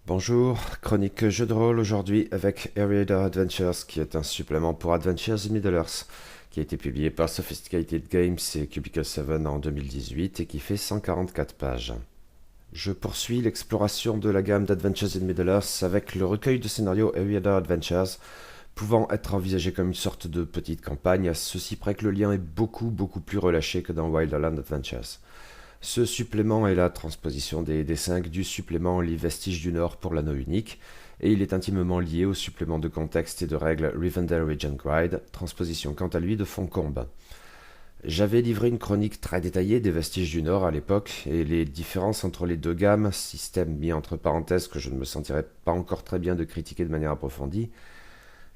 Bonjour, chronique jeu de rôle aujourd'hui avec Eriador Adventures qui est un supplément pour Adventures in Middle-earth qui a été publié par Sophisticated Games et Cubicle 7 en 2018 et qui fait 144 pages. Je poursuis l'exploration de la gamme d'Adventures in Middle-earth avec le recueil de scénarios Eriador Adventures pouvant être envisagé comme une sorte de petite campagne, à ceci près que le lien est beaucoup plus relâché que dans Wildland Adventures. Ce supplément est la transposition des D5 du supplément Les Vestiges du Nord pour l'anneau unique, et il est intimement lié au supplément de contexte et de règles Rivendell Regent Guide, transposition quant à lui de Foncombe. J'avais livré une chronique très détaillée des Vestiges du Nord à l'époque, et les différences entre les deux gammes, système mis entre parenthèses que je ne me sentirais pas encore très bien de critiquer de manière approfondie.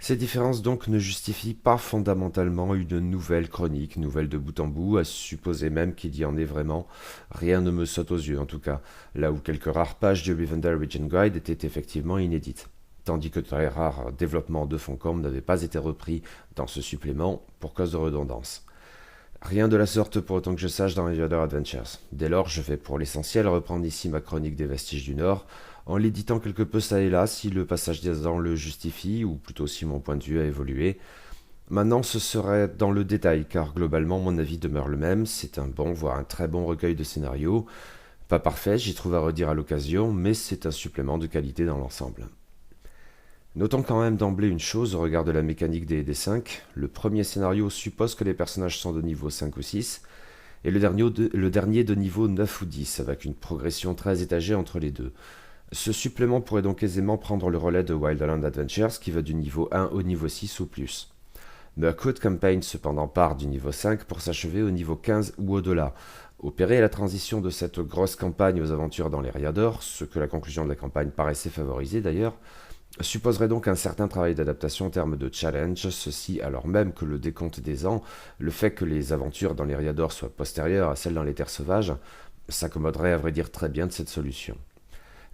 Ces différences donc ne justifient pas fondamentalement une nouvelle chronique, nouvelle de bout en bout, à supposer même qu'il y en ait vraiment. Rien ne me saute aux yeux en tout cas, là où quelques rares pages du Rivendell Regent Guide étaient effectivement inédites, tandis que très rares développements de Foncombe n'avaient pas été repris dans ce supplément pour cause de redondance. Rien de la sorte pour autant que je sache dans Eriador Adventures. Dès lors, je vais pour l'essentiel reprendre ici ma chronique des Vestiges du Nord, en l'éditant quelque peu ça et là si le passage des ans le justifie, ou plutôt si mon point de vue a évolué. Maintenant, ce serait dans le détail, car globalement mon avis demeure le même, c'est un bon, voire un très bon recueil de scénarios. Pas parfait, j'y trouve à redire à l'occasion, mais c'est un supplément de qualité dans l'ensemble. Notons quand même d'emblée une chose au regard de la mécanique des D5. Le premier scénario suppose que les personnages sont de niveau 5 ou 6, et le dernier de niveau 9 ou 10, avec une progression très étagée entre les deux. Ce supplément pourrait donc aisément prendre le relais de Wildland Adventures, qui va du niveau 1 au niveau 6 ou plus. Mirkwood Campaign cependant part du niveau 5 pour s'achever au niveau 15 ou au-delà. Opérer la transition de cette grosse campagne aux aventures dans les Riador, ce que la conclusion de la campagne paraissait favoriser d'ailleurs, supposerait donc un certain travail d'adaptation en termes de challenge, ceci alors même que le décompte des ans, le fait que les aventures dans les Riador soient postérieures à celles dans les terres sauvages, s'accommoderait à vrai dire très bien de cette solution.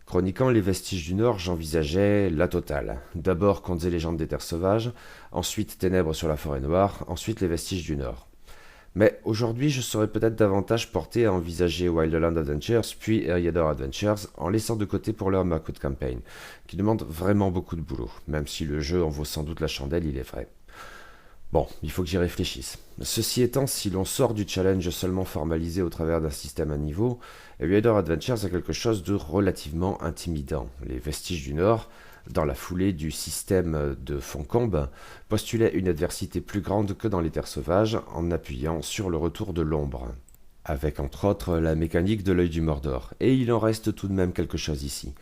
Chroniquant les Vestiges du Nord, j'envisageais la totale. D'abord Contes et légendes des terres sauvages, ensuite Ténèbres sur la forêt noire, ensuite les Vestiges du Nord. Mais aujourd'hui, je serais peut-être davantage porté à envisager Wildland Adventures puis Eriador Adventures en laissant de côté pour l'heure Mirkwood Campaign, qui demande vraiment beaucoup de boulot, même si le jeu en vaut sans doute la chandelle, il est vrai. Bon, il faut que j'y réfléchisse. Ceci étant, si l'on sort du challenge seulement formalisé au travers d'un système à niveau, Eriador Adventures a quelque chose de relativement intimidant. Les Vestiges du Nord, dans la foulée du système de Foncombe, postulait une adversité plus grande que dans les terres sauvages en appuyant sur le retour de l'ombre, avec entre autres la mécanique de l'œil du Mordor, et il en reste tout de même quelque chose ici.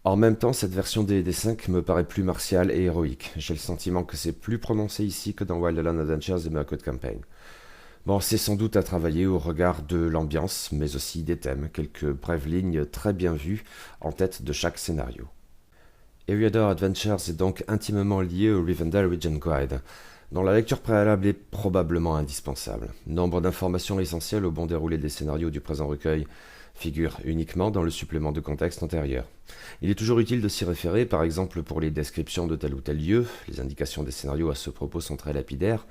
En même temps, cette version des D5 me paraît plus martiale et héroïque. J'ai le sentiment que c'est plus prononcé ici que dans Wildland Adventures et Mirkwood Campaign. Bon, c'est sans doute à travailler au regard de l'ambiance, mais aussi des thèmes, quelques brèves lignes très bien vues en tête de chaque scénario. Eriador Adventures est donc intimement lié au Rivendell Regent Guide, dont la lecture préalable est probablement indispensable. Nombre d'informations essentielles au bon déroulé des scénarios du présent recueil figurent uniquement dans le supplément de contexte antérieur. Il est toujours utile de s'y référer, par exemple pour les descriptions de tel ou tel lieu, les indications des scénarios à ce propos sont très lapidaires,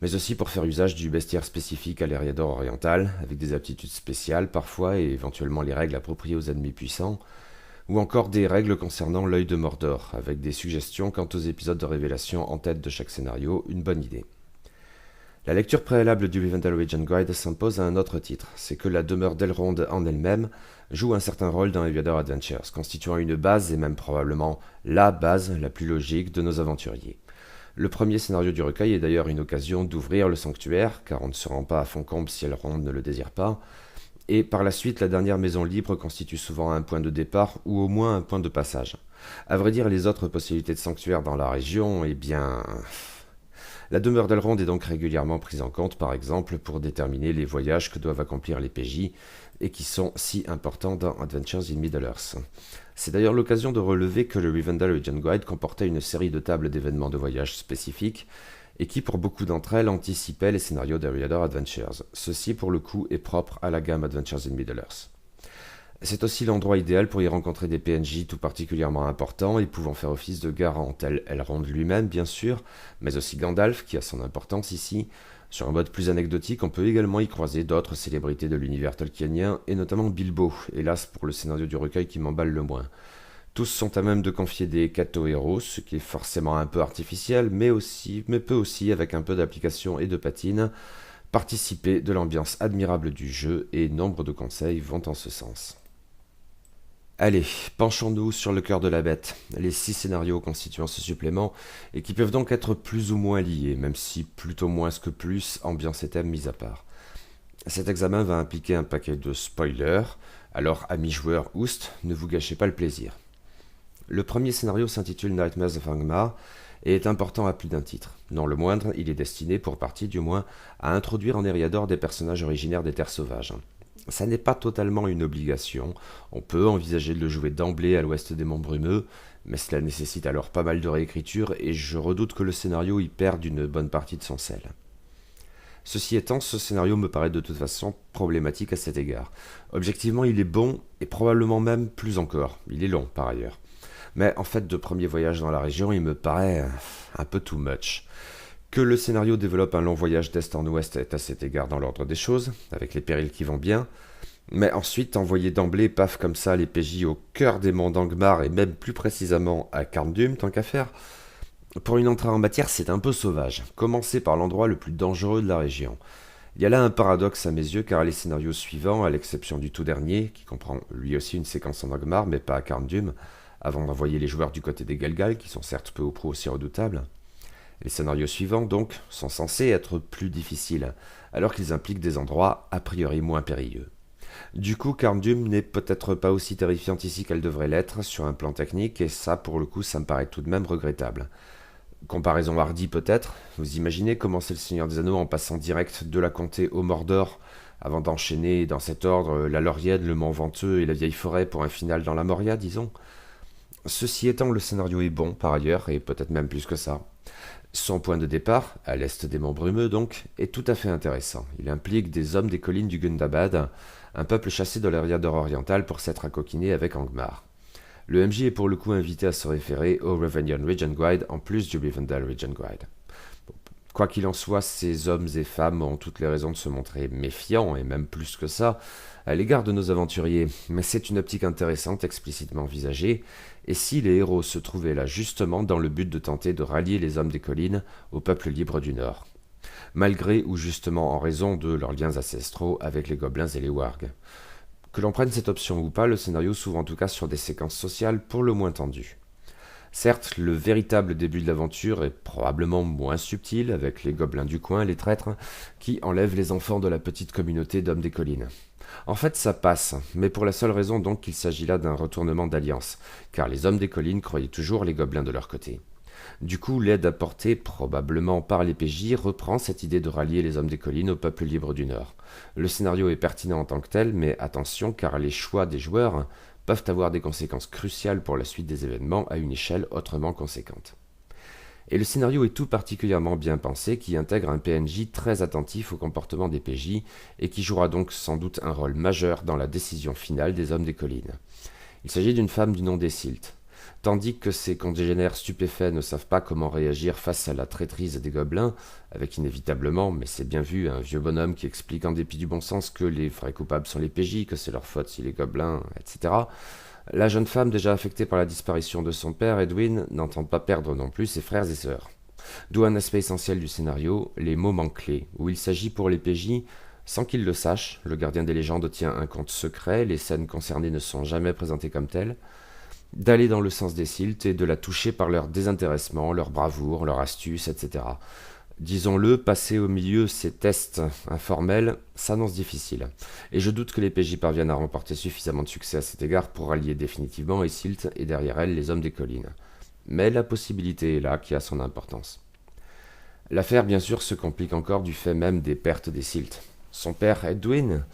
mais aussi pour faire usage du bestiaire spécifique à l'Eriador oriental, avec des aptitudes spéciales parfois et éventuellement les règles appropriées aux ennemis puissants, ou encore des règles concernant l'œil de Mordor, avec des suggestions quant aux épisodes de révélation en tête de chaque scénario, une bonne idée. La lecture préalable du Rivendell Regent Guide s'impose à un autre titre, c'est que la demeure d'Elrond en elle-même joue un certain rôle dans Eriador Adventures, constituant une base et même probablement la base la plus logique de nos aventuriers. Le premier scénario du recueil est d'ailleurs une occasion d'ouvrir le sanctuaire, car on ne se rend pas à Foncombe si Elrond ne le désire pas, et par la suite, la dernière maison libre constitue souvent un point de départ ou au moins un point de passage. À vrai dire, les autres possibilités de sanctuaire dans la région, eh bien... La demeure d'Elrond est donc régulièrement prise en compte, par exemple, pour déterminer les voyages que doivent accomplir les PJ et qui sont si importants dans Adventures in Middle-earth. C'est d'ailleurs l'occasion de relever que le Rivendell Regent Guide comportait une série de tables d'événements de voyage spécifiques et qui, pour beaucoup d'entre elles, anticipaient les scénarios d'Eriador Adventures. Ceci, pour le coup, est propre à la gamme Adventures in Middle-earth. C'est aussi l'endroit idéal pour y rencontrer des PNJ tout particulièrement importants et pouvant faire office de garant, tel Elrond lui-même bien sûr, mais aussi Gandalf qui a son importance ici. Sur un mode plus anecdotique, on peut également y croiser d'autres célébrités de l'univers tolkienien, et notamment Bilbo, hélas pour le scénario du recueil qui m'emballe le moins. Tous sont à même de confier des quêtes aux héros, ce qui est forcément un peu artificiel, mais peut aussi, avec un peu d'application et de patine, participer de l'ambiance admirable du jeu, et nombre de conseils vont en ce sens. Allez, penchons-nous sur le cœur de la bête, les 6 scénarios constituant ce supplément, et qui peuvent donc être plus ou moins liés, même si plutôt moins que plus, ambiance et thème mis à part. Cet examen va impliquer un paquet de spoilers, alors amis joueurs oust, ne vous gâchez pas le plaisir. Le premier scénario s'intitule Nightmares of Angmar et est important à plus d'un titre. Non le moindre, il est destiné, pour partie du moins, à introduire en Eriador des personnages originaires des terres sauvages. Ça n'est pas totalement une obligation, on peut envisager de le jouer d'emblée à l'ouest des Monts Brumeux, mais cela nécessite alors pas mal de réécriture et je redoute que le scénario y perde une bonne partie de son sel. Ceci étant, ce scénario me paraît de toute façon problématique à cet égard. Objectivement, il est bon, et probablement même plus encore. Il est long, par ailleurs. Mais en fait, de premier voyage dans la région, il me paraît un peu too much. Que le scénario développe un long voyage d'est en ouest est à cet égard dans l'ordre des choses, avec les périls qui vont bien. Mais ensuite, envoyer d'emblée, paf comme ça, les PJ au cœur des monts d'Angmar, et même plus précisément à Carndum, tant qu'à faire, pour une entrée en matière, c'est un peu sauvage. Commencer par l'endroit le plus dangereux de la région. Il y a là un paradoxe à mes yeux, car les scénarios suivants, à l'exception du tout dernier, qui comprend lui aussi une séquence en Angmar, mais pas à Carndum, avant d'envoyer les joueurs du côté des Galgal, qui sont certes peu ou prou aussi redoutables, les scénarios suivants, donc, sont censés être plus difficiles, alors qu'ils impliquent des endroits a priori moins périlleux. Du coup, Carndum n'est peut-être pas aussi terrifiante ici qu'elle devrait l'être sur un plan technique, et ça, pour le coup, ça me paraît tout de même regrettable. Comparaison hardie peut-être, vous imaginez commencer le Seigneur des Anneaux en passant direct de la comté au Mordor, avant d'enchaîner dans cet ordre la Laurienne, le Mont Venteux et la Vieille Forêt pour un final dans la Moria, disons. Ceci étant, le scénario est bon par ailleurs, et peut-être même plus que ça. Son point de départ, à l'est des Monts Brumeux donc, est tout à fait intéressant. Il implique des hommes des collines du Gundabad, un peuple chassé de l'Eriador oriental pour s'être accoquiné avec Angmar. Le MJ est pour le coup invité à se référer au Revenian Region Guide en plus du Rivendell Region Guide. Quoi qu'il en soit, ces hommes et femmes ont toutes les raisons de se montrer méfiants, et même plus que ça, à l'égard de nos aventuriers, mais c'est une optique intéressante explicitement envisagée, et si les héros se trouvaient là justement dans le but de tenter de rallier les hommes des collines au peuple libre du Nord, malgré ou justement en raison de leurs liens ancestraux avec les gobelins et les wargs. Que l'on prenne cette option ou pas, le scénario s'ouvre en tout cas sur des séquences sociales pour le moins tendues. Certes, le véritable début de l'aventure est probablement moins subtil, avec les gobelins du coin, les traîtres, qui enlèvent les enfants de la petite communauté d'hommes des collines. En fait, ça passe, mais pour la seule raison donc qu'il s'agit là d'un retournement d'alliance, car les hommes des collines croyaient toujours les gobelins de leur côté. Du coup, l'aide apportée probablement par les PJ reprend cette idée de rallier les hommes des collines au peuple libre du Nord. Le scénario est pertinent en tant que tel, mais attention car les choix des joueurs peuvent avoir des conséquences cruciales pour la suite des événements à une échelle autrement conséquente. Et le scénario est tout particulièrement bien pensé, qui intègre un PNJ très attentif au comportement des PJ et qui jouera donc sans doute un rôle majeur dans la décision finale des hommes des collines. Il s'agit d'une femme du nom d'Essilt. Tandis que ses congénères stupéfaits ne savent pas comment réagir face à la traîtrise des gobelins, avec inévitablement, mais c'est bien vu, un vieux bonhomme qui explique en dépit du bon sens que les vrais coupables sont les PJ, que c'est leur faute si les gobelins, etc. La jeune femme, déjà affectée par la disparition de son père, Edwin, n'entend pas perdre non plus ses frères et sœurs. D'où un aspect essentiel du scénario, les moments clés, où il s'agit pour les PJ, sans qu'ils le sachent, le gardien des légendes tient un compte secret, les scènes concernées ne sont jamais présentées comme telles, d'aller dans le sens des Silt et de la toucher par leur désintéressement, leur bravoure, leur astuce, etc. Disons-le, passer au milieu ces tests informels s'annonce difficile, et je doute que les PJ parviennent à remporter suffisamment de succès à cet égard pour rallier définitivement Silt et derrière elle les hommes des collines. Mais la possibilité est là qui a son importance. L'affaire bien sûr se complique encore du fait même des pertes des Silt. Son père Edwin ?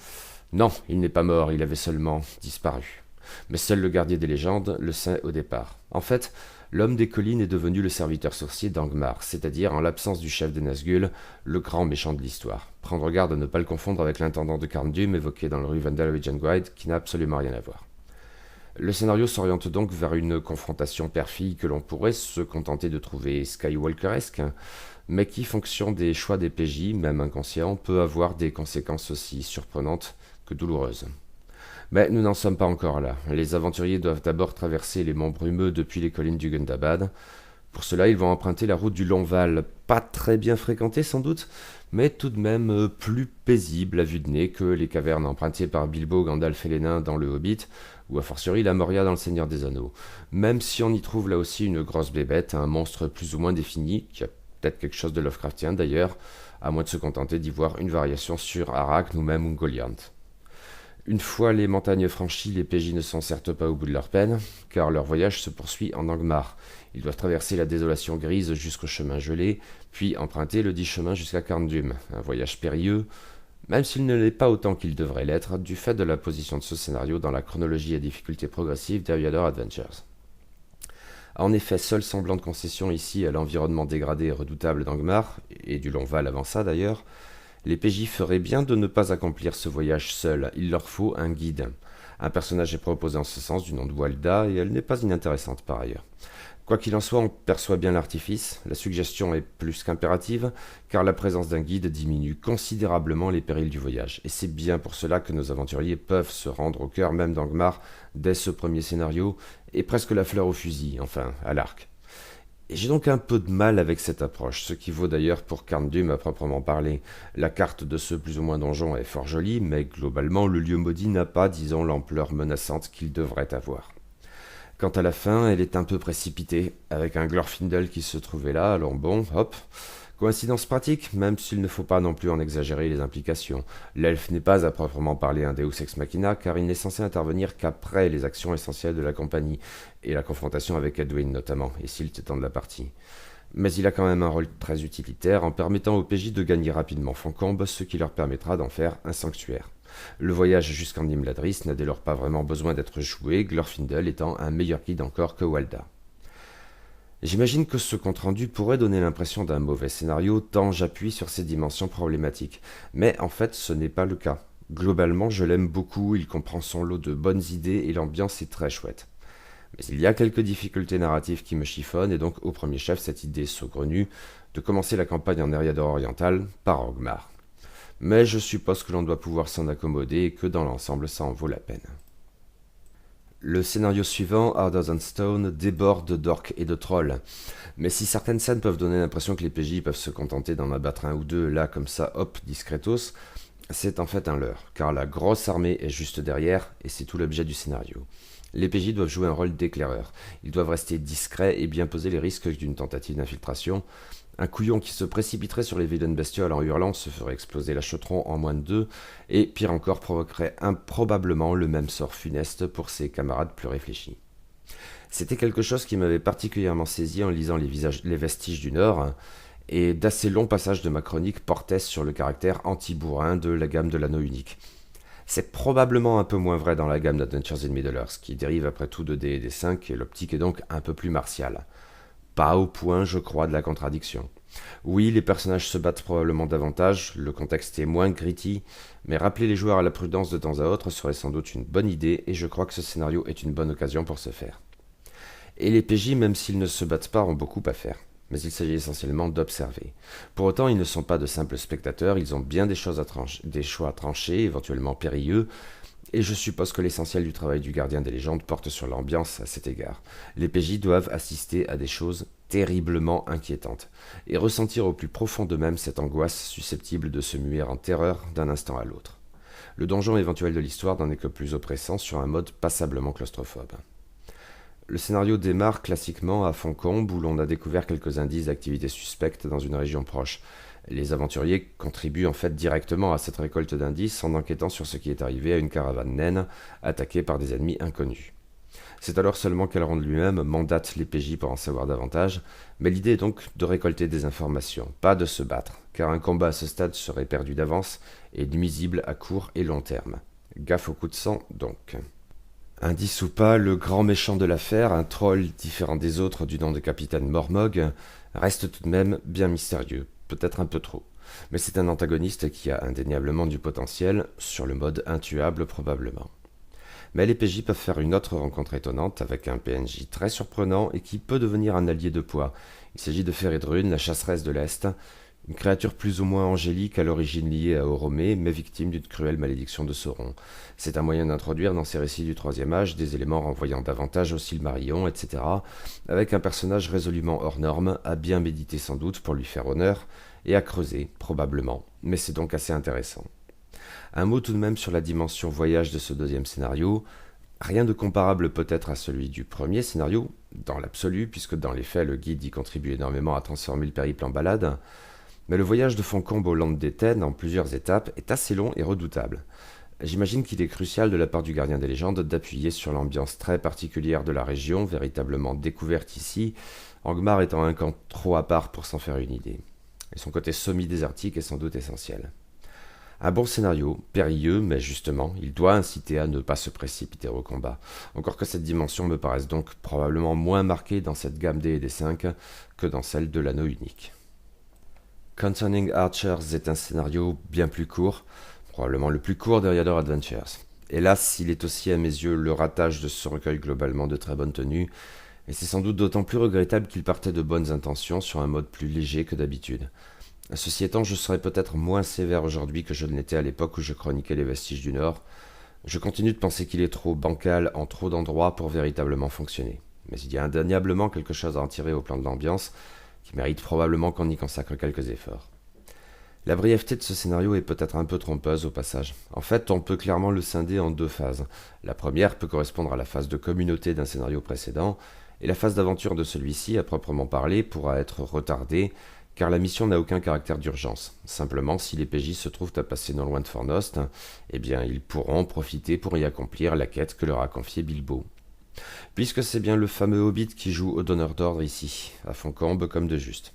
Non, il n'est pas mort, il avait seulement disparu. Mais seul le gardien des légendes le sait au départ. En fait, l'homme des collines est devenu le serviteur sorcier d'Angmar, c'est-à-dire, en l'absence du chef des Nazgûl, le grand méchant de l'histoire. Prendre garde à ne pas le confondre avec l'intendant de Carndum évoqué dans le Rivendell Region Guide, qui n'a absolument rien à voir. Le scénario s'oriente donc vers une confrontation père-fille que l'on pourrait se contenter de trouver Skywalkeresque, mais qui, fonction des choix des PJ, même inconscients, peut avoir des conséquences aussi surprenantes que douloureuses. Mais nous n'en sommes pas encore là. Les aventuriers doivent d'abord traverser les monts brumeux depuis les collines du Gundabad. Pour cela, ils vont emprunter la route du Long-Val, pas très bien fréquentée sans doute, mais tout de même plus paisible à vue de nez que les cavernes empruntées par Bilbo, Gandalf et les nains dans le Hobbit, ou a fortiori la Moria dans le Seigneur des Anneaux. Même si on y trouve là aussi une grosse bébête, un monstre plus ou moins défini, qui a peut-être quelque chose de Lovecraftien d'ailleurs, à moins de se contenter d'y voir une variation sur Arachne ou même Ungoliant. Une fois les montagnes franchies, les PJ ne sont certes pas au bout de leur peine, car leur voyage se poursuit en Angmar. Ils doivent traverser la désolation grise jusqu'au chemin gelé, puis emprunter le dit chemin jusqu'à Carndum, un voyage périlleux, même s'il ne l'est pas autant qu'il devrait l'être, du fait de la position de ce scénario dans la chronologie à difficulté progressive d'Eriador Adventures. En effet, seul semblant de concession ici à l'environnement dégradé et redoutable d'Angmar, et du Long-Val avant ça d'ailleurs, les PJ feraient bien de ne pas accomplir ce voyage seuls, il leur faut un guide. Un personnage est proposé en ce sens du nom de Walda, et elle n'est pas inintéressante par ailleurs. Quoi qu'il en soit, on perçoit bien l'artifice, la suggestion est plus qu'impérative, car la présence d'un guide diminue considérablement les périls du voyage, et c'est bien pour cela que nos aventuriers peuvent se rendre au cœur même d'Angmar dès ce premier scénario, et presque la fleur au fusil, enfin à l'arc. Et j'ai donc un peu de mal avec cette approche, ce qui vaut d'ailleurs pour Carndum à proprement parler. La carte de ce plus ou moins donjon est fort jolie, mais globalement le lieu maudit n'a pas, disons, l'ampleur menaçante qu'il devrait avoir. Quant à la fin, elle est un peu précipitée, avec un Glorfindel qui se trouvait là, alors bon, hop. Coïncidence pratique, même s'il ne faut pas non plus en exagérer les implications. L'elfe n'est pas à proprement parler un Deus Ex Machina, car il n'est censé intervenir qu'après les actions essentielles de la compagnie, et la confrontation avec Edwin notamment, et Silt étant de la partie. Mais il a quand même un rôle très utilitaire en permettant aux PJ de gagner rapidement Foncombe, ce qui leur permettra d'en faire un sanctuaire. Le voyage jusqu'en Imladris n'a dès lors pas vraiment besoin d'être joué, Glorfindel étant un meilleur guide encore que Walda. J'imagine que ce compte-rendu pourrait donner l'impression d'un mauvais scénario tant j'appuie sur ces dimensions problématiques, mais en fait ce n'est pas le cas. Globalement je l'aime beaucoup, il comprend son lot de bonnes idées et l'ambiance est très chouette. Mais il y a quelques difficultés narratives qui me chiffonnent et donc au premier chef cette idée saugrenue de commencer la campagne en Eriador oriental par Angmar. Mais je suppose que l'on doit pouvoir s'en accommoder et que dans l'ensemble ça en vaut la peine. Le scénario suivant, Hard and Stone, déborde d'orques et de trolls. Mais si certaines scènes peuvent donner l'impression que les PJ peuvent se contenter d'en abattre un ou deux là comme ça, hop, discretos, c'est en fait un leurre, car la grosse armée est juste derrière et c'est tout l'objet du scénario. Les PJ doivent jouer un rôle d'éclaireur. Ils doivent rester discrets et bien peser les risques d'une tentative d'infiltration. Un couillon qui se précipiterait sur les vilaines bestioles en hurlant se ferait exploser l'achetron en moins de 2, et pire encore provoquerait improbablement le même sort funeste pour ses camarades plus réfléchis. C'était quelque chose qui m'avait particulièrement saisi en lisant les vestiges du Nord, et d'assez longs passages de ma chronique portaient sur le caractère anti-bourrin de la gamme de l'anneau unique. C'est probablement un peu moins vrai dans la gamme d'Adventures in Middle-earth, qui dérive après tout de D&D 5 et l'optique est donc un peu plus martiale. Pas au point, je crois, de la contradiction. Oui, les personnages se battent probablement davantage, le contexte est moins gritty, mais rappeler les joueurs à la prudence de temps à autre serait sans doute une bonne idée, et je crois que ce scénario est une bonne occasion pour ce faire. Et les PJ, même s'ils ne se battent pas, ont beaucoup à faire, mais il s'agit essentiellement d'observer. Pour autant, ils ne sont pas de simples spectateurs, ils ont bien des choix à trancher, éventuellement périlleux, et je suppose que l'essentiel du travail du gardien des légendes porte sur l'ambiance à cet égard. Les PJ doivent assister à des choses terriblement inquiétantes, et ressentir au plus profond d'eux-mêmes cette angoisse susceptible de se muer en terreur d'un instant à l'autre. Le donjon éventuel de l'histoire n'en est que plus oppressant sur un mode passablement claustrophobe. Le scénario démarre classiquement à Foncombe où l'on a découvert quelques indices d'activités suspectes dans une région proche. Les aventuriers contribuent en fait directement à cette récolte d'indices en enquêtant sur ce qui est arrivé à une caravane naine attaquée par des ennemis inconnus. C'est alors seulement qu'Elrond lui-même mandate les PJ pour en savoir davantage, mais l'idée est donc de récolter des informations, pas de se battre, car un combat à ce stade serait perdu d'avance et nuisible à court et long terme. Gaffe au coup de sang donc. Indice ou pas, le grand méchant de l'affaire, un troll différent des autres du nom de capitaine Mormog, reste tout de même bien mystérieux, peut-être un peu trop. Mais c'est un antagoniste qui a indéniablement du potentiel, sur le mode intuable probablement. Mais les PJ peuvent faire une autre rencontre étonnante avec un PNJ très surprenant et qui peut devenir un allié de poids. Il s'agit de Feridrun, la chasseresse de l'Est, Une créature plus ou moins angélique à l'origine liée à Oromé, mais victime d'une cruelle malédiction de Sauron. C'est un moyen d'introduire dans ces récits du Troisième Âge des éléments renvoyant davantage au Silmarillion, etc., avec un personnage résolument hors norme, à bien méditer sans doute pour lui faire honneur, et à creuser, probablement, mais c'est donc assez intéressant. Un mot tout de même sur la dimension voyage de ce deuxième scénario. Rien de comparable peut-être à celui du premier scénario, dans l'absolu, puisque dans les faits le guide y contribue énormément à transformer le périple en balade, mais le voyage de Foncombe au Land d'Éten en plusieurs étapes est assez long et redoutable. J'imagine qu'il est crucial de la part du gardien des légendes d'appuyer sur l'ambiance très particulière de la région, véritablement découverte ici, Angmar étant un camp trop à part pour s'en faire une idée. Et son côté semi-désertique est sans doute essentiel. Un bon scénario, périlleux, mais justement, il doit inciter à ne pas se précipiter au combat. Encore que cette dimension me paraisse donc probablement moins marquée dans cette gamme des D5 que dans celle de l'anneau unique. Concerning Archers est un scénario bien plus court, probablement le plus court des Rider Adventures. Hélas, il est aussi à mes yeux le ratage de ce recueil globalement de très bonne tenue, et c'est sans doute d'autant plus regrettable qu'il partait de bonnes intentions sur un mode plus léger que d'habitude. Ceci étant, je serais peut-être moins sévère aujourd'hui que je ne l'étais à l'époque où je chroniquais les Vestiges du Nord. Je continue de penser qu'il est trop bancal en trop d'endroits pour véritablement fonctionner. Mais il y a indéniablement quelque chose à en tirer au plan de l'ambiance, qui mérite probablement qu'on y consacre quelques efforts. La brièveté de ce scénario est peut-être un peu trompeuse au passage. En fait, on peut clairement le scinder en deux phases. La première peut correspondre à la phase de communauté d'un scénario précédent, et la phase d'aventure de celui-ci, à proprement parler, pourra être retardée, car la mission n'a aucun caractère d'urgence. Simplement, si les PJ se trouvent à passer non loin de Fornost, eh bien ils pourront profiter pour y accomplir la quête que leur a confiée Bilbo. Puisque c'est bien le fameux Hobbit qui joue au donneur d'ordre ici, à Foncombe comme de juste.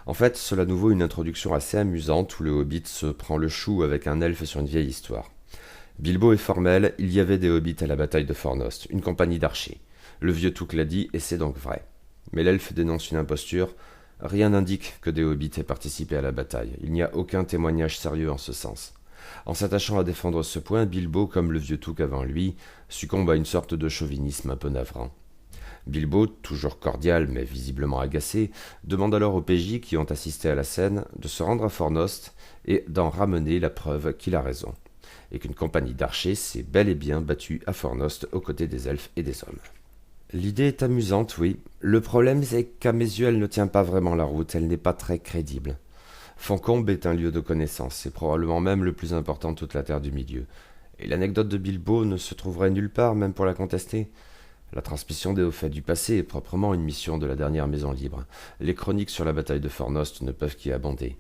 En fait, cela nous vaut une introduction assez amusante où le Hobbit se prend le chou avec un elfe sur une vieille histoire. Bilbo est formel, il y avait des Hobbits à la bataille de Fornost, une compagnie d'archers. Le vieux Touk l'a dit et c'est donc vrai. Mais l'elfe dénonce une imposture. Rien n'indique que des hobbits aient participé à la bataille. Il n'y a aucun témoignage sérieux en ce sens. En s'attachant à défendre ce point, Bilbo, comme le vieux Touk avant lui, succombe à une sorte de chauvinisme un peu navrant. Bilbo, toujours cordial mais visiblement agacé, demande alors aux PJ qui ont assisté à la scène de se rendre à Fornost et d'en ramener la preuve qu'il a raison, et qu'une compagnie d'archers s'est bel et bien battue à Fornost aux côtés des elfes et des hommes. L'idée est amusante, oui. Le problème, c'est qu'à mes yeux, elle ne tient pas vraiment la route, elle n'est pas très crédible. Foncombe est un lieu de connaissance, c'est probablement même le plus important de toute la Terre du Milieu. Et l'anecdote de Bilbo ne se trouverait nulle part, même pour la contester. La transmission des hauts faits du passé est proprement une mission de la dernière Maison Libre. Les chroniques sur la bataille de Fornost ne peuvent qu'y abonder.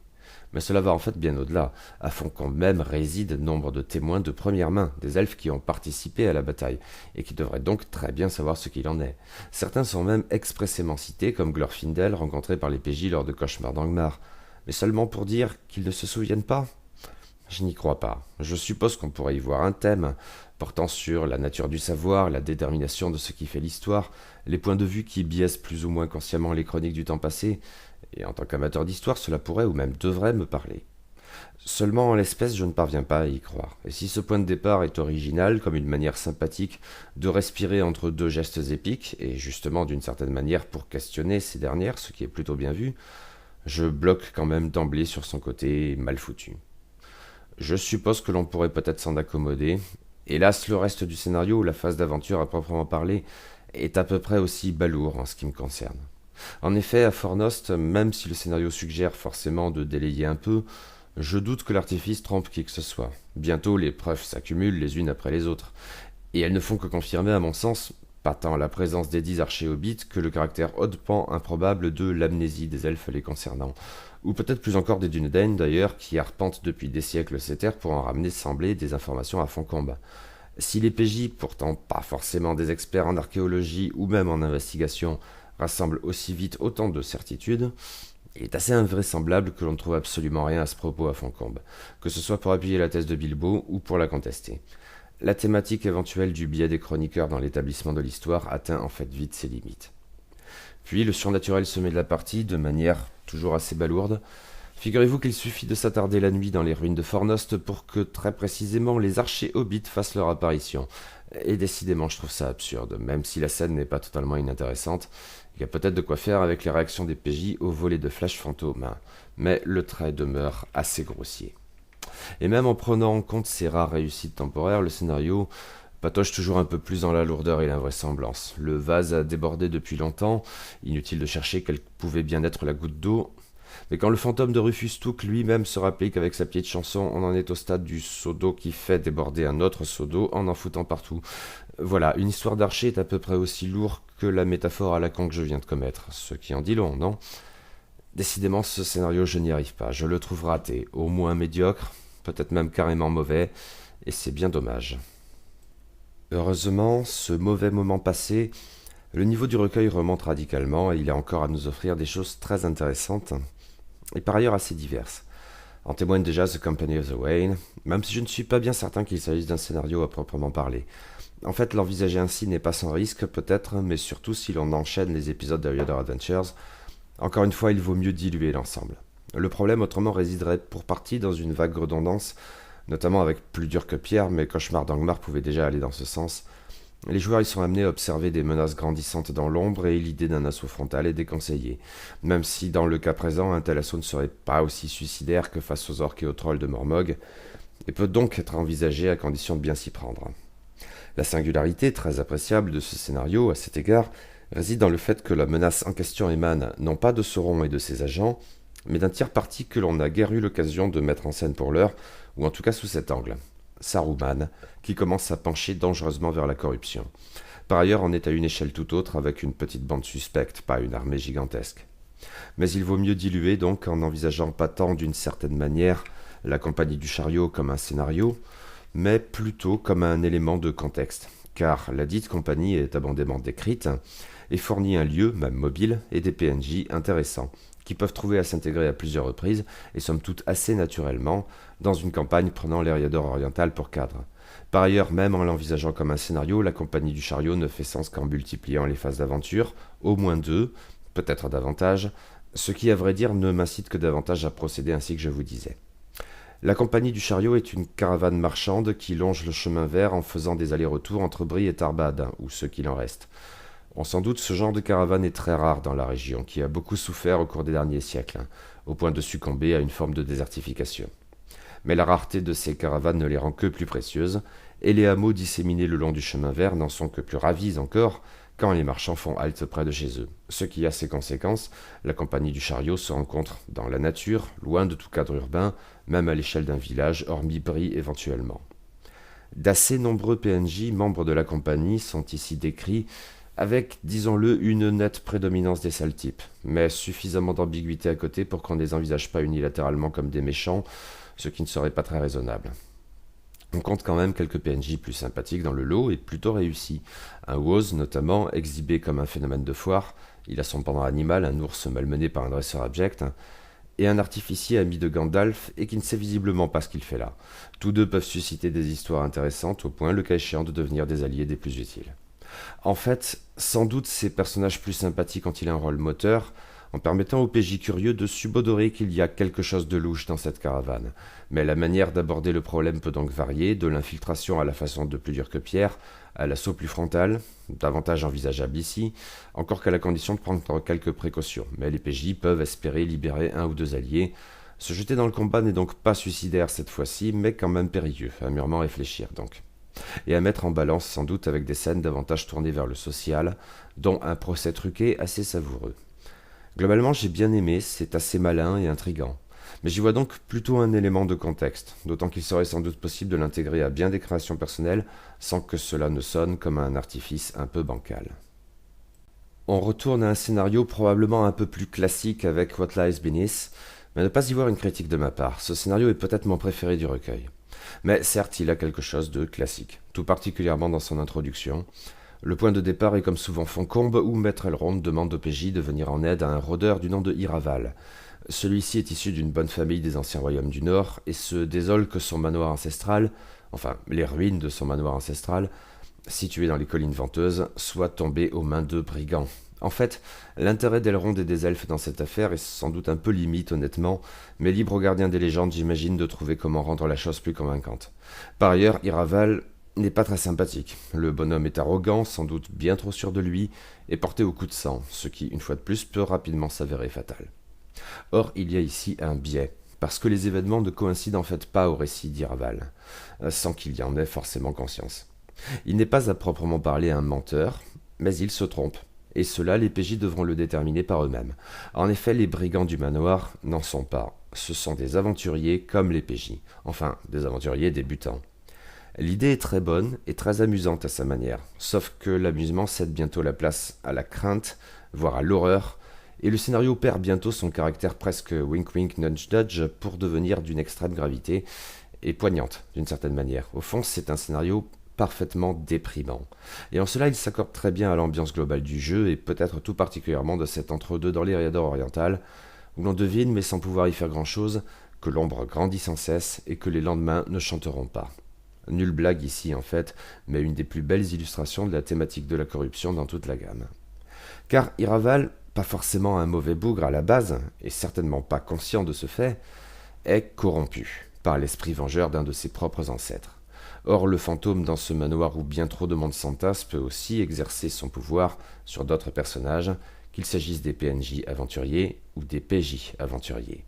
Mais cela va en fait bien au-delà. À Foncombe même réside nombre de témoins de première main, des elfes qui ont participé à la bataille, et qui devraient donc très bien savoir ce qu'il en est. Certains sont même expressément cités, comme Glorfindel, rencontré par les PJ lors de Cauchemar d'Angmar. Mais seulement pour dire qu'ils ne se souviennent pas ? Je n'y crois pas. Je suppose qu'on pourrait y voir un thème, portant sur la nature du savoir, la détermination de ce qui fait l'histoire, les points de vue qui biaisent plus ou moins consciemment les chroniques du temps passé, et en tant qu'amateur d'histoire, cela pourrait ou même devrait me parler. Seulement, en l'espèce, je ne parviens pas à y croire. Et si ce point de départ est original, comme une manière sympathique de respirer entre deux gestes épiques, et justement d'une certaine manière pour questionner ces dernières, ce qui est plutôt bien vu, je bloque quand même d'emblée sur son côté mal foutu. Je suppose que l'on pourrait peut-être s'en accommoder. Hélas, le reste du scénario, la phase d'aventure à proprement parler, est à peu près aussi balourd en ce qui me concerne. En effet, à Fornost, même si le scénario suggère forcément de délayer un peu, je doute que l'artifice trompe qui que ce soit. Bientôt, les preuves s'accumulent les unes après les autres. Et elles ne font que confirmer, à mon sens, pas tant la présence des 10 archers hobbits que le caractère hautement improbable de l'amnésie des elfes les concernant. Ou peut-être plus encore des Dunedain, d'ailleurs, qui arpentent depuis des siècles ces terres pour en ramener semblé des informations à Foncombe. Si les PJ, pourtant pas forcément des experts en archéologie ou même en investigation, rassemblent aussi vite autant de certitudes, il est assez invraisemblable que l'on ne trouve absolument rien à ce propos à Foncombe, que ce soit pour appuyer la thèse de Bilbo ou pour la contester. La thématique éventuelle du biais des chroniqueurs dans l'établissement de l'histoire atteint en fait vite ses limites. Puis le surnaturel se met de la partie de manière toujours assez balourde. Figurez-vous qu'il suffit de s'attarder la nuit dans les ruines de Fornost pour que très précisément les archers hobbits fassent leur apparition. Et décidément, je trouve ça absurde, même si la scène n'est pas totalement inintéressante. Il y a peut-être de quoi faire avec les réactions des PJ au volet de flash fantômes, mais le trait demeure assez grossier. Et même en prenant en compte ces rares réussites temporaires, le scénario patoche toujours un peu plus dans la lourdeur et l'invraisemblance. Le vase a débordé depuis longtemps, inutile de chercher quelle pouvait bien être la goutte d'eau. Mais quand le fantôme de Rufus Took lui-même se rappelle qu'avec sa petite chanson, on en est au stade du seau d'eau qui fait déborder un autre seau d'eau en foutant partout. Voilà, une histoire d'archer est à peu près aussi lourd que la métaphore à la con que je viens de commettre. Ce qui en dit long, non? Décidément, ce scénario, je n'y arrive pas. Je le trouve raté, au moins médiocre, peut-être même carrément mauvais, et c'est bien dommage. Heureusement, ce mauvais moment passé, le niveau du recueil remonte radicalement et il a encore à nous offrir des choses très intéressantes et par ailleurs assez diverses. En témoigne déjà The Company of the Wayne, même si je ne suis pas bien certain qu'il s'agisse d'un scénario à proprement parler. En fait, l'envisager ainsi n'est pas sans risque, peut-être, mais surtout si l'on enchaîne les épisodes de Harry Adventures, encore une fois, il vaut mieux diluer l'ensemble. Le problème autrement résiderait pour partie dans une vague redondance, notamment avec Plus dur que pierre, mais Cauchemar d'Angmar pouvait déjà aller dans ce sens. Les joueurs y sont amenés à observer des menaces grandissantes dans l'ombre et l'idée d'un assaut frontal est déconseillée, même si dans le cas présent un tel assaut ne serait pas aussi suicidaire que face aux orques et aux trolls de Mormog, et peut donc être envisagé à condition de bien s'y prendre. La singularité très appréciable de ce scénario, à cet égard, réside dans le fait que la menace en question émane non pas de Sauron et de ses agents, mais d'un tiers parti que l'on n'a guère eu l'occasion de mettre en scène pour l'heure, ou en tout cas sous cet angle. Saruman, qui commence à pencher dangereusement vers la corruption. Par ailleurs, on est à une échelle tout autre avec une petite bande suspecte, pas une armée gigantesque. Mais il vaut mieux diluer donc en envisageant pas tant d'une certaine manière la compagnie du chariot comme un scénario, mais plutôt comme un élément de contexte, car la dite compagnie est abondamment décrite et fournit un lieu, même mobile, et des PNJ intéressants, qui peuvent trouver à s'intégrer à plusieurs reprises, et somme toute assez naturellement, dans une campagne prenant l'Eriador oriental pour cadre. Par ailleurs, même en l'envisageant comme un scénario, la compagnie du chariot ne fait sens qu'en multipliant les phases d'aventure, au moins 2, peut-être davantage, ce qui à vrai dire ne m'incite que davantage à procéder ainsi que je vous disais. La compagnie du chariot est une caravane marchande qui longe le chemin vert en faisant des allers-retours entre Brie et Tarbad, ou ce qu'il en reste. On s'en doute, ce genre de caravane est très rare dans la région, qui a beaucoup souffert au cours des derniers siècles, au point de succomber à une forme de désertification. Mais la rareté de ces caravanes ne les rend que plus précieuses, et les hameaux disséminés le long du chemin vert n'en sont que plus ravis encore quand les marchands font halte près de chez eux. Ce qui a ses conséquences, la compagnie du chariot se rencontre dans la nature, loin de tout cadre urbain, même à l'échelle d'un village, hormis Brie éventuellement. D'assez nombreux PNJ, membres de la compagnie, sont ici décrits, avec, disons-le, une nette prédominance des sales types, mais suffisamment d'ambiguïté à côté pour qu'on ne les envisage pas unilatéralement comme des méchants, ce qui ne serait pas très raisonnable. On compte quand même quelques PNJ plus sympathiques dans le lot et plutôt réussis. Un Woz, notamment, exhibé comme un phénomène de foire, il a son pendant animal, un ours malmené par un dresseur abject, et un artificier ami de Gandalf et qui ne sait visiblement pas ce qu'il fait là. Tous deux peuvent susciter des histoires intéressantes au point, le cas échéant, de devenir des alliés des plus utiles. En fait, sans doute ces personnages plus sympathiques ont-ils un rôle moteur, en permettant aux PJ curieux de subodorer qu'il y a quelque chose de louche dans cette caravane. Mais la manière d'aborder le problème peut donc varier, de l'infiltration à la façon de Plus dur que pierre, à l'assaut plus frontal, davantage envisageable ici, encore qu'à la condition de prendre quelques précautions. Mais les PJ peuvent espérer libérer un ou deux alliés. Se jeter dans le combat n'est donc pas suicidaire cette fois-ci, mais quand même périlleux, à mûrement réfléchir donc. Et à mettre en balance sans doute avec des scènes davantage tournées vers le social, dont un procès truqué assez savoureux. Globalement, j'ai bien aimé, c'est assez malin et intriguant. Mais j'y vois donc plutôt un élément de contexte, d'autant qu'il serait sans doute possible de l'intégrer à bien des créations personnelles, sans que cela ne sonne comme un artifice un peu bancal. On retourne à un scénario probablement un peu plus classique avec What Lies Beneath, mais ne pas y voir une critique de ma part, ce scénario est peut-être mon préféré du recueil. Mais certes, il a quelque chose de classique, tout particulièrement dans son introduction. Le point de départ est comme souvent Foncombe, où Maître Elrond demande au PJ de venir en aide à un rôdeur du nom de Iraval. Celui-ci est issu d'une bonne famille des anciens royaumes du Nord, et se désole que son manoir ancestral, enfin les ruines de son manoir ancestral, situé dans les collines venteuses, soient tombées aux mains de brigands, En fait, l'intérêt d'Elrond et des elfes dans cette affaire est sans doute un peu limite honnêtement, mais libre aux gardiens des légendes j'imagine de trouver comment rendre la chose plus convaincante. Par ailleurs, Iraval n'est pas très sympathique. Le bonhomme est arrogant, sans doute bien trop sûr de lui, et porté au coup de sang, ce qui, une fois de plus, peut rapidement s'avérer fatal. Or, il y a ici un biais, parce que les événements ne coïncident en fait pas au récit d'Iraval, sans qu'il y en ait forcément conscience. Il n'est pas à proprement parler un menteur, mais il se trompe. Et cela, les PJ devront le déterminer par eux-mêmes. En effet, les brigands du manoir n'en sont pas. Ce sont des aventuriers comme les PJ. Enfin, des aventuriers débutants. L'idée est très bonne et très amusante à sa manière, sauf que l'amusement cède bientôt la place à la crainte, voire à l'horreur, et le scénario perd bientôt son caractère presque wink-wink nudge-nudge pour devenir d'une extrême gravité et poignante d'une certaine manière. Au fond, c'est un scénario parfaitement déprimant. Et en cela, il s'accorde très bien à l'ambiance globale du jeu et peut-être tout particulièrement de cet entre-deux dans l'Eriador oriental, où l'on devine, mais sans pouvoir y faire grand-chose, que l'ombre grandit sans cesse et que les lendemains ne chanteront pas. Nulle blague ici en fait, mais une des plus belles illustrations de la thématique de la corruption dans toute la gamme. Car Iraval, pas forcément un mauvais bougre à la base, et certainement pas conscient de ce fait, est corrompu par l'esprit vengeur d'un de ses propres ancêtres. Or, le fantôme dans ce manoir où bien trop de monde s'entasse peut aussi exercer son pouvoir sur d'autres personnages, qu'il s'agisse des PNJ aventuriers ou des PJ aventuriers.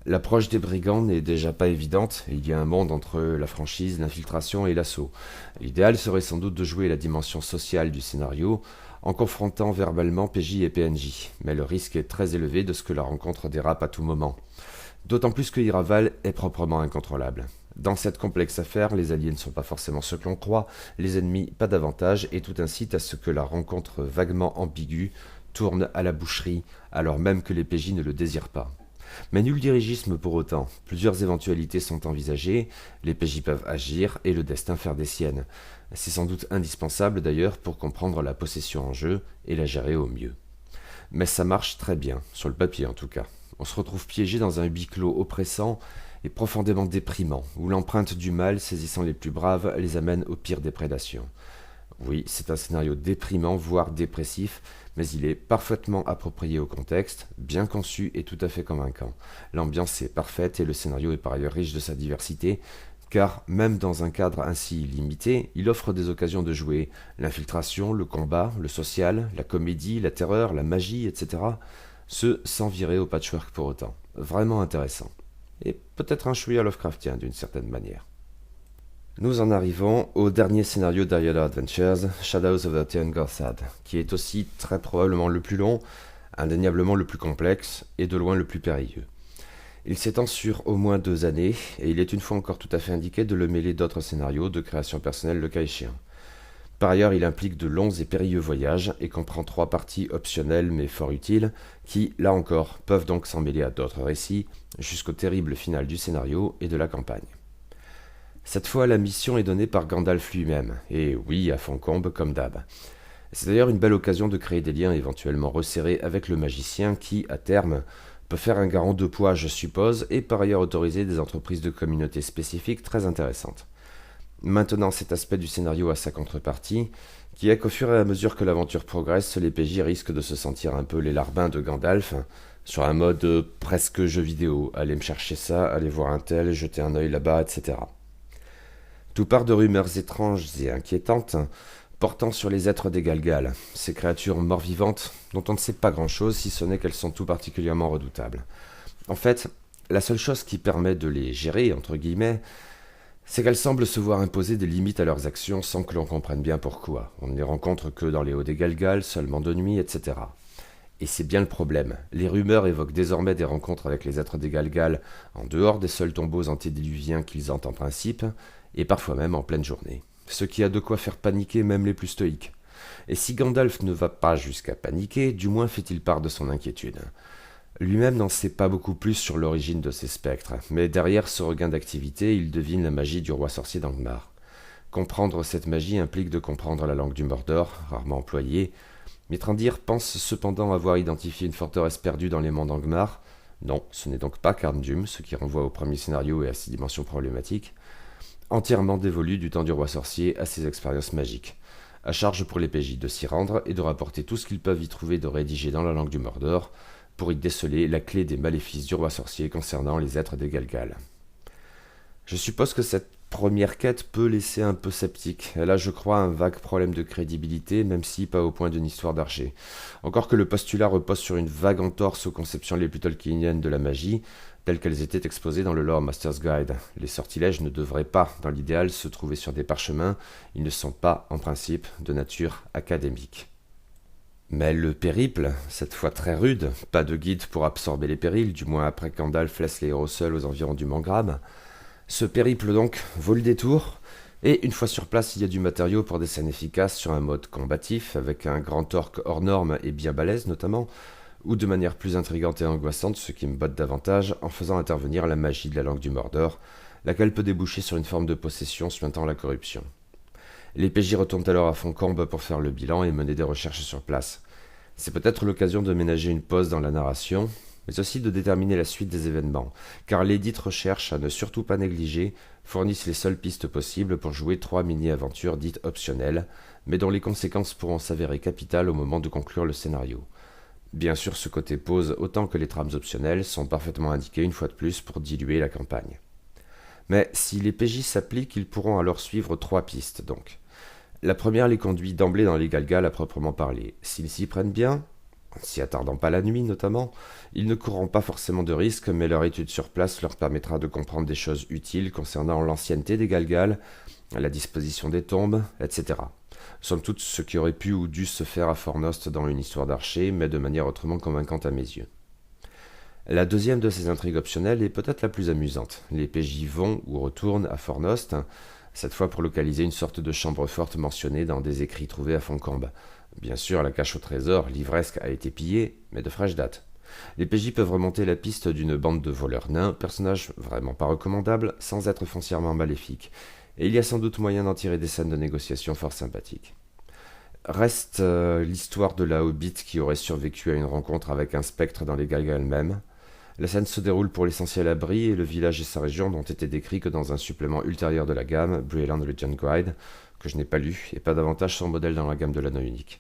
L'approche des brigands n'est déjà pas évidente, et il y a un monde entre la franchise, l'infiltration et l'assaut. L'idéal serait sans doute de jouer la dimension sociale du scénario en confrontant verbalement PJ et PNJ, mais le risque est très élevé de ce que la rencontre dérape à tout moment. D'autant plus que Iraval est proprement incontrôlable. Dans cette complexe affaire, les alliés ne sont pas forcément ceux que l'on croit, les ennemis pas davantage, et tout incite à ce que la rencontre vaguement ambiguë tourne à la boucherie, alors même que les PJ ne le désirent pas. Mais nul dirigisme pour autant. Plusieurs éventualités sont envisagées, les PJ peuvent agir et le destin faire des siennes. C'est sans doute indispensable d'ailleurs pour comprendre la possession en jeu et la gérer au mieux. Mais ça marche très bien, sur le papier en tout cas. On se retrouve piégé dans un huis clos oppressant et profondément déprimant, où l'empreinte du mal saisissant les plus braves les amène au pire des prédations. Oui, c'est un scénario déprimant, voire dépressif, mais il est parfaitement approprié au contexte, bien conçu et tout à fait convaincant. L'ambiance est parfaite et le scénario est par ailleurs riche de sa diversité, car même dans un cadre ainsi limité, il offre des occasions de jouer l'infiltration, le combat, le social, la comédie, la terreur, la magie, etc. Ce sans virer au patchwork pour autant. Vraiment intéressant. Et peut-être un chouïa Lovecraftien d'une certaine manière. Nous en arrivons au dernier scénario d'Ariada Adventures, Shadows of the Teangorthad, qui est aussi très probablement le plus long, indéniablement le plus complexe et de loin le plus périlleux. Il s'étend sur au moins 2 années, et il est une fois encore tout à fait indiqué de le mêler d'autres scénarios de création personnelle le cas échéant. Par ailleurs, il implique de longs et périlleux voyages et comprend 3 parties optionnelles mais fort utiles, qui, là encore, peuvent donc s'en mêler à d'autres récits, jusqu'au terrible final du scénario et de la campagne. Cette fois, la mission est donnée par Gandalf lui-même, et oui, à Foncombe comme d'hab. C'est d'ailleurs une belle occasion de créer des liens éventuellement resserrés avec le magicien qui, à terme, peut faire un garant de poids, je suppose, et par ailleurs autoriser des entreprises de communautés spécifiques très intéressantes. Maintenant, cet aspect du scénario a sa contrepartie, qui est qu'au fur et à mesure que l'aventure progresse, les PJ risquent de se sentir un peu les larbins de Gandalf, sur un mode presque jeu vidéo, aller me chercher ça, aller voir un tel, jeter un œil là-bas, etc. Tout part de rumeurs étranges et inquiétantes portant sur les êtres des Galgal, ces créatures mort-vivantes dont on ne sait pas grand-chose si ce n'est qu'elles sont tout particulièrement redoutables. En fait, la seule chose qui permet de les gérer, entre guillemets, c'est qu'elles semblent se voir imposer des limites à leurs actions sans que l'on comprenne bien pourquoi. On ne les rencontre que dans les hauts des Galgal, seulement de nuit, etc. Et c'est bien le problème. Les rumeurs évoquent désormais des rencontres avec les êtres des Galgal en dehors des seuls tombeaux antédiluviens qu'ils hantent en principe, et parfois même en pleine journée. Ce qui a de quoi faire paniquer même les plus stoïques. Et si Gandalf ne va pas jusqu'à paniquer, du moins fait-il part de son inquiétude. Lui-même n'en sait pas beaucoup plus sur l'origine de ces spectres, mais derrière ce regain d'activité, il devine la magie du roi sorcier d'Angmar. Comprendre cette magie implique de comprendre la langue du Mordor, rarement employée. Mithrandir pense cependant avoir identifié une forteresse perdue dans les monts d'Angmar. Non, ce n'est donc pas Carndum, ce qui renvoie au premier scénario et à ses dimensions problématiques, entièrement dévolue du temps du roi sorcier à ses expériences magiques. À charge pour les PJ de s'y rendre et de rapporter tout ce qu'ils peuvent y trouver de rédigé dans la langue du Mordor, pour y déceler la clé des maléfices du roi sorcier concernant les êtres des Galgal. Je suppose que cette première quête peut laisser un peu sceptique. Elle a, je crois, un vague problème de crédibilité, même si pas au point d'une histoire d'archer. Encore que le postulat repose sur une vague entorse aux conceptions les plus tolkieniennes de la magie, telles qu'elles étaient exposées dans le Lore Master's Guide. Les sortilèges ne devraient pas, dans l'idéal, se trouver sur des parchemins. Ils ne sont pas, en principe, de nature académique. Mais le périple, cette fois très rude, pas de guide pour absorber les périls, du moins après que Gandalf laisse les héros seuls aux environs du Mangrabe. Ce périple donc vaut le détour, et une fois sur place, il y a du matériau pour des scènes efficaces sur un mode combatif, avec un grand orc hors norme et bien balèze notamment, ou de manière plus intrigante et angoissante, ce qui me botte davantage, en faisant intervenir la magie de la langue du Mordor, laquelle peut déboucher sur une forme de possession suintant la corruption. Les PJ retournent alors à Foncombe pour faire le bilan et mener des recherches sur place. C'est peut-être l'occasion de ménager une pause dans la narration, mais aussi de déterminer la suite des événements, car les dites recherches, à ne surtout pas négliger, fournissent les seules pistes possibles pour jouer 3 mini-aventures dites optionnelles, mais dont les conséquences pourront s'avérer capitales au moment de conclure le scénario. Bien sûr, ce côté pause, autant que les trames optionnelles, sont parfaitement indiqués une fois de plus pour diluer la campagne. Mais si les PJ s'appliquent, ils pourront alors suivre 3 pistes, donc. La première les conduit d'emblée dans les Galgal à proprement parler. S'ils s'y prennent bien, en s'y attardant pas la nuit notamment, ils ne courront pas forcément de risques, mais leur étude sur place leur permettra de comprendre des choses utiles concernant l'ancienneté des Galgal, la disposition des tombes, etc. Somme toute ce qui aurait pu ou dû se faire à Fornost dans une histoire d'archer, mais de manière autrement convaincante à mes yeux. La deuxième de ces intrigues optionnelles est peut-être la plus amusante. Les PJ vont ou retournent à Fornost, cette fois pour localiser une sorte de chambre forte mentionnée dans des écrits trouvés à Foncombe. Bien sûr, la cache au trésor, livresque, a été pillée, mais de fraîche date. Les PJ peuvent remonter la piste d'une bande de voleurs nains, personnages vraiment pas recommandables, sans être foncièrement maléfiques. Et il y a sans doute moyen d'en tirer des scènes de négociation fort sympathiques. Reste l'histoire de la Hobbit qui aurait survécu à une rencontre avec un spectre dans les Galgal elles-mêmes. La scène se déroule pour l'essentiel à Bree, et le village et sa région n'ont été décrits que dans un supplément ultérieur de la gamme, Bree-land Legend Guide, que je n'ai pas lu, et pas davantage son modèle dans la gamme de l'anneau unique.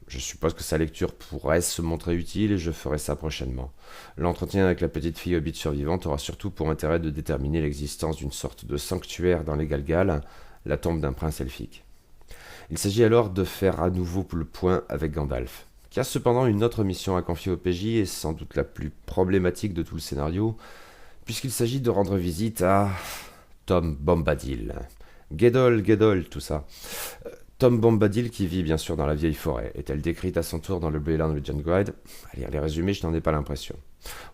Je suppose que sa lecture pourrait se montrer utile et je ferai ça prochainement. L'entretien avec la petite fille Hobbit survivante aura surtout pour intérêt de déterminer l'existence d'une sorte de sanctuaire dans les Galgal, la tombe d'un prince elfique. Il s'agit alors de faire à nouveau le point avec Gandalf, qui a cependant une autre mission à confier au PJ et sans doute la plus problématique de tout le scénario, puisqu'il s'agit de rendre visite à Tom Bombadil. Guédol, tout ça. Tom Bombadil qui vit bien sûr dans la vieille forêt. Est-elle décrite à son tour dans le Bree-land Legend Guide? À lire les résumés, je n'en ai pas l'impression.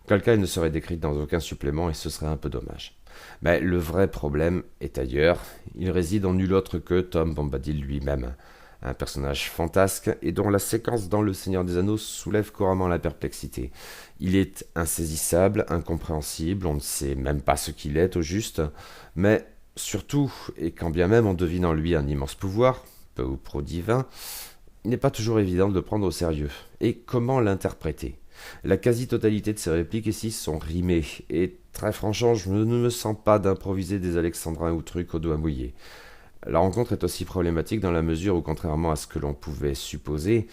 Auquel cas, elle ne serait décrite dans aucun supplément et ce serait un peu dommage. Mais le vrai problème est ailleurs. Il réside en nul autre que Tom Bombadil lui-même. Un personnage fantasque et dont la séquence dans Le Seigneur des Anneaux soulève couramment la perplexité. Il est insaisissable, incompréhensible, on ne sait même pas ce qu'il est au juste, mais surtout, et quand bien même on devine en lui un immense pouvoir, peu ou pro divin, il n'est pas toujours évident de le prendre au sérieux. Et comment l'interpréter? La quasi-totalité de ses répliques ici sont rimées, et très franchement, je ne me sens pas d'improviser des alexandrins ou trucs au doigt mouillé. La rencontre est aussi problématique dans la mesure où, contrairement à ce que l'on pouvait supposer,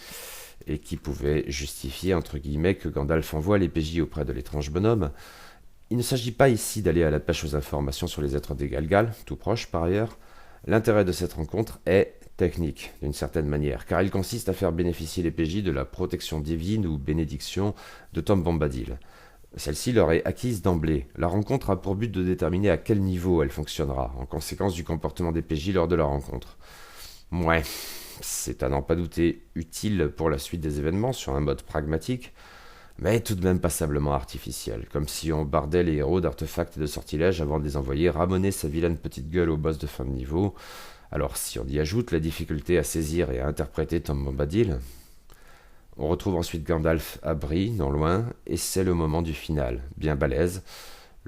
et qui pouvait justifier, entre guillemets, que Gandalf envoie les PJ auprès de l'étrange bonhomme, il ne s'agit pas ici d'aller à la pêche aux informations sur les êtres des Galgal, tout proche par ailleurs. L'intérêt de cette rencontre est technique, d'une certaine manière, car il consiste à faire bénéficier les PJ de la protection divine ou bénédiction de Tom Bombadil. Celle-ci leur est acquise d'emblée. La rencontre a pour but de déterminer à quel niveau elle fonctionnera, en conséquence du comportement des PJ lors de la rencontre. Ouais, c'est à n'en pas douter utile pour la suite des événements sur un mode pragmatique, mais tout de même passablement artificiel, comme si on bardait les héros d'artefacts et de sortilèges avant de les envoyer ramoner sa vilaine petite gueule au boss de fin de niveau. Alors si on y ajoute la difficulté à saisir et à interpréter Tom Bombadil, on retrouve ensuite Gandalf à Bree, non loin, et c'est le moment du final, bien balèze.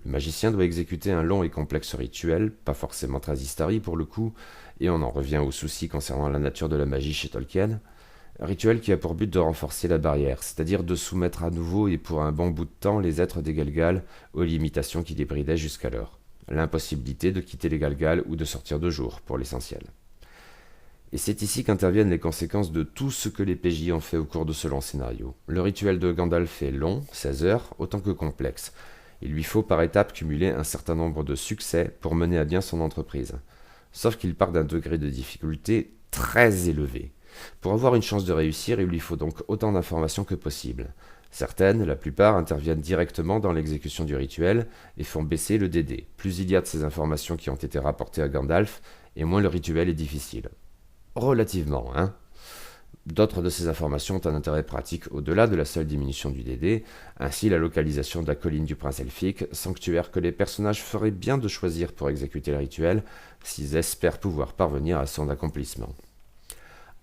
Le magicien doit exécuter un long et complexe rituel, pas forcément très Istari pour le coup, et on en revient aux soucis concernant la nature de la magie chez Tolkien. Un rituel qui a pour but de renforcer la barrière, c'est-à-dire de soumettre à nouveau et pour un bon bout de temps les êtres des Galgal aux limitations qui les bridaient jusqu'alors. L'impossibilité de quitter les Galgal ou de sortir de jour, pour l'essentiel. Et c'est ici qu'interviennent les conséquences de tout ce que les PJ ont fait au cours de ce long scénario. Le rituel de Gandalf est long, 16 heures, autant que complexe. Il lui faut par étapes cumuler un certain nombre de succès pour mener à bien son entreprise. Sauf qu'il part d'un degré de difficulté très élevé. Pour avoir une chance de réussir, il lui faut donc autant d'informations que possible. Certaines, la plupart, interviennent directement dans l'exécution du rituel et font baisser le DD. Plus il y a de ces informations qui ont été rapportées à Gandalf, et moins le rituel est difficile. Relativement, hein. D'autres de ces informations ont un intérêt pratique au-delà de la seule diminution du DD, ainsi la localisation de la colline du prince elfique, sanctuaire que les personnages feraient bien de choisir pour exécuter le rituel, s'ils espèrent pouvoir parvenir à son accomplissement.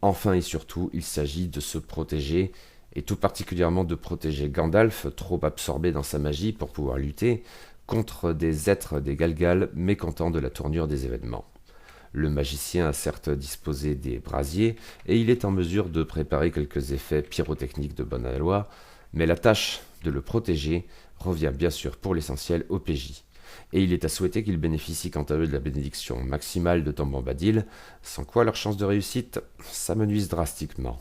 Enfin et surtout, il s'agit de se protéger, et tout particulièrement de protéger Gandalf, trop absorbé dans sa magie pour pouvoir lutter, contre des êtres des Galgal mécontents de la tournure des événements. Le magicien a certes disposé des brasiers, et il est en mesure de préparer quelques effets pyrotechniques de bonne aloi, mais la tâche de le protéger revient bien sûr pour l'essentiel au PJ. Et il est à souhaiter qu'ils bénéficient quant à eux de la bénédiction maximale de Tom Bombadil, sans quoi leur chance de réussite s'amenuise drastiquement.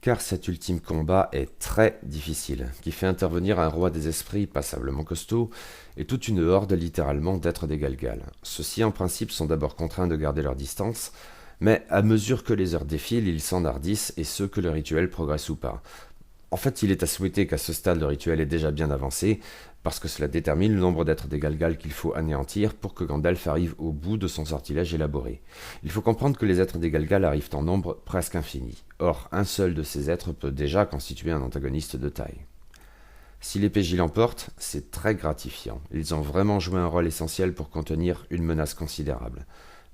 Car cet ultime combat est très difficile, qui fait intervenir un roi des esprits passablement costaud et toute une horde littéralement d'êtres des Galgal. Ceux-ci en principe sont d'abord contraints de garder leur distance, mais à mesure que les heures défilent, ils s'enhardissent et ce que le rituel progresse ou pas. En fait, il est à souhaiter qu'à ce stade le rituel est déjà bien avancé, parce que cela détermine le nombre d'êtres des Galgal qu'il faut anéantir pour que Gandalf arrive au bout de son sortilège élaboré. Il faut comprendre que les êtres des Galgal arrivent en nombre presque infini. Or, un seul de ces êtres peut déjà constituer un antagoniste de taille. Si les PJ l'emportent, c'est très gratifiant. Ils ont vraiment joué un rôle essentiel pour contenir une menace considérable.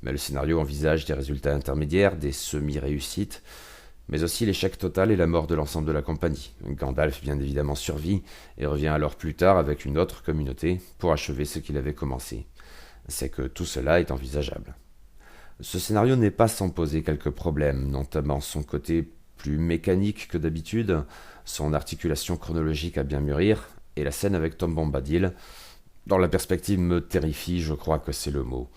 Mais le scénario envisage des résultats intermédiaires, des semi-réussites, mais aussi l'échec total et la mort de l'ensemble de la compagnie. Gandalf bien évidemment survit et revient alors plus tard avec une autre communauté pour achever ce qu'il avait commencé. C'est que tout cela est envisageable. Ce scénario n'est pas sans poser quelques problèmes, notamment son côté plus mécanique que d'habitude, son articulation chronologique à bien mûrir, et la scène avec Tom Bombadil. Dans la perspective me terrifie, je crois que c'est le mot.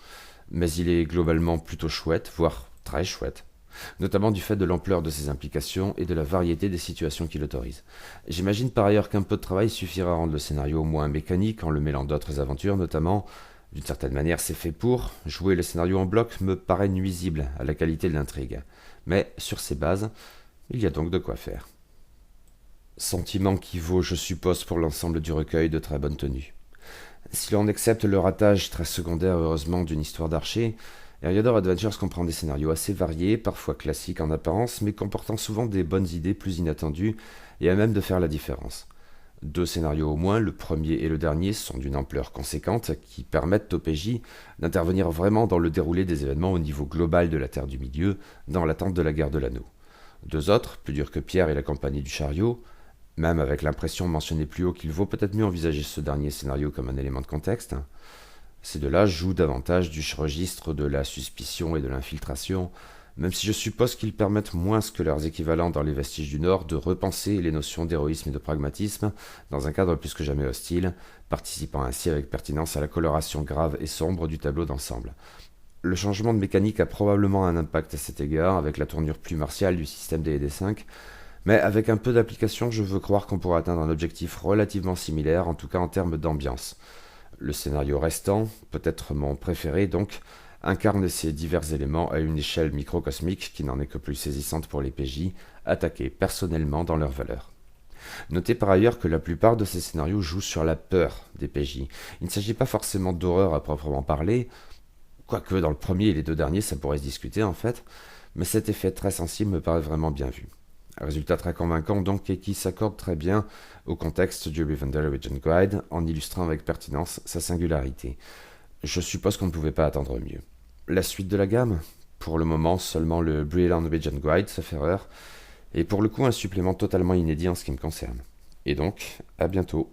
Mais il est globalement plutôt chouette, voire très chouette, notamment du fait de l'ampleur de ses implications et de la variété des situations qu'il autorise. J'imagine par ailleurs qu'un peu de travail suffira à rendre le scénario moins mécanique en le mêlant d'autres aventures, notamment, d'une certaine manière c'est fait pour, jouer le scénario en bloc me paraît nuisible à la qualité de l'intrigue. Mais sur ces bases, il y a donc de quoi faire. Sentiment qui vaut, je suppose, pour l'ensemble du recueil de très bonne tenue. Si l'on accepte le ratage très secondaire heureusement d'une histoire d'archer, Eriador Adventures comprend des scénarios assez variés, parfois classiques en apparence, mais comportant souvent des bonnes idées plus inattendues et à même de faire la différence. 2 scénarios au moins, le premier et le dernier, sont d'une ampleur conséquente qui permettent au PJ d'intervenir vraiment dans le déroulé des événements au niveau global de la Terre du Milieu, dans l'attente de la guerre de l'Anneau. 2 autres, plus durs que Pierre et la compagnie du chariot, même avec l'impression mentionnée plus haut qu'il vaut peut-être mieux envisager ce dernier scénario comme un élément de contexte, ces deux-là jouent davantage du registre de la suspicion et de l'infiltration, même si je suppose qu'ils permettent moins que leurs équivalents dans les Vestiges du Nord de repenser les notions d'héroïsme et de pragmatisme dans un cadre plus que jamais hostile, participant ainsi avec pertinence à la coloration grave et sombre du tableau d'ensemble. Le changement de mécanique a probablement un impact à cet égard, avec la tournure plus martiale du système des D5, mais avec un peu d'application, je veux croire qu'on pourra atteindre un objectif relativement similaire, en tout cas en termes d'ambiance. Le scénario restant, peut-être mon préféré donc, incarne ces divers éléments à une échelle microcosmique qui n'en est que plus saisissante pour les PJ, attaqués personnellement dans leurs valeurs. Notez par ailleurs que la plupart de ces scénarios jouent sur la peur des PJ. Il ne s'agit pas forcément d'horreur à proprement parler, quoique dans le premier et les 2 derniers ça pourrait se discuter en fait, mais cet effet très sensible me paraît vraiment bien vu. Un résultat très convaincant donc et qui s'accorde très bien au contexte du Rivendell Origin Guide en illustrant avec pertinence sa singularité. Je suppose qu'on ne pouvait pas attendre mieux. La suite de la gamme? Pour le moment, seulement le Brilliant Origin Guide, sauf erreur, et pour le coup un supplément totalement inédit en ce qui me concerne. Et donc, à bientôt.